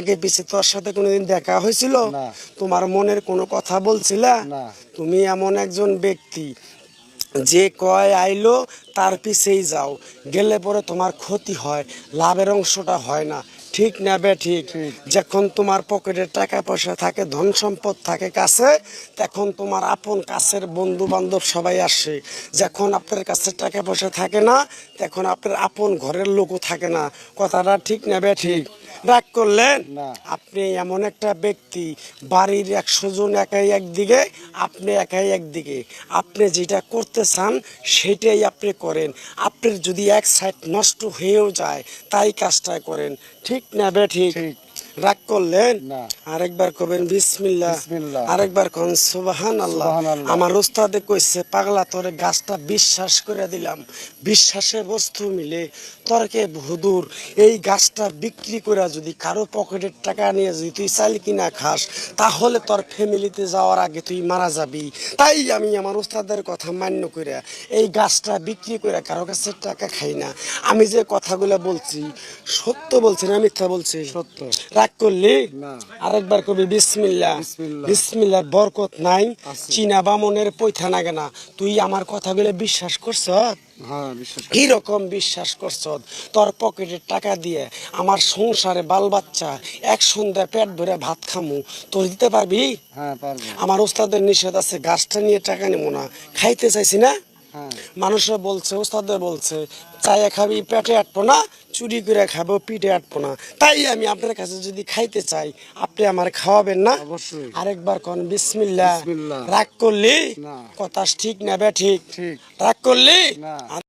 আগে পিছে তোর সাথে কোনোদিন দেখা হয়েছিল? না। তোমার মনের কোনো কথা বলছিলা? না। তুমি এমন একজন ব্যক্তি যে কয় আইলো তার পিছেই যাও, গেলে পরে তোমার ক্ষতি হয়, লাভের অংশটা হয় না। ঠিক না বে ঠিক? ঠিক। যখন তোমার পকেটে টাকা পয়সা থাকে, ধন সম্পদ থাকে কাছে, তখন তোমার আপন কাছের বন্ধু বান্ধব সবাই আসে। যখন আপনার কাছে টাকা পয়সা থাকে না, তখন আপনার আপন ঘরের লোকও থাকে না। কথাটা ঠিক না বে ঠিক? রাগ করলেন? না। আপনি এমন একটা ব্যক্তি, বাড়ির 100 জন একাই একদিকে, আপনি একাই একদিকে। আপনি যেটা করতে চান সেটাই আপনি করেন। আপনার যদি এক সাইড নষ্ট হয়েও যায়, তাই কাজটা করেন। ঠিক না বে ঠিক? ঠিক। রাগ করলেন? না। আরেকবার করবেন বিসমিল্লাহ। বিসমিল্লাহ। আরেকবার কোন সুবহানাল্লাহ। সুবহানাল্লাহ। আমার ওস্তাদে কইছে, পাগলা তোরে গাছটা বিশ্বাস করে দিলাম, বিশ্বাসের বস্তু মিলে তর্কে হুদুর। এই গাছটা বিক্রি করে যদি কারো পকেটের টাকা নিয়ে যদি তুই চাল কিনা খাস, তাহলে তোর ফ্যামিলিতে যাওয়ার আগে তুই মারা যাবি। তাই আমি আমার ওস্তাদের কথা মান্য করে এই গাছটা বিক্রি করে কারো কাছে টাকা খাই না। আমি যে কথাগুলো বলছি সত্য বলছি না মিথ্যা বলছি? সত্য। রাগ করলি? না। আরেকবার কবি বিসমিল্লাহ। বিসমিল্লাহ। বিসমিল্লাহর বরকত নাই, আছে। চীনা বামনের পৈথা নাগে না। তুই আমার কথাগুলো বিশ্বাস করছ? হ্যাঁ, বিশ্বাস করি। কিরকম বিশ্বাস করছ? তোর পকেটের টাকা দিয়ে আমার সংসারে বাল বাচ্চা এক সন্ধ্যায় পেট ভরে ভাত খামু, তোর দিতে পারবি? হ্যাঁ, পারবো। আমার ওস্তাদের নিষেধ আছে, গাছটা নিয়ে টাকা নেবো না। খাইতে চাইছি না। হ্যাঁ। মানুষরা বলছে, ওস্তাদের বলছে, চাইয়া খাবি পেটে আটবো না, চুরি করে খাবো পিঠে আটবো না। তাই আমি আপনার কাছে যদি খাইতে চাই, আপনি আমার খাওয়াবেন না? অবশ্যই। আরেকবার কোন বিসমিল্লাহ। বিসমিল্লাহ। রাগ করলি? না। কথা ঠিক না বে ঠিক? ঠিক। রাগ করলি? না।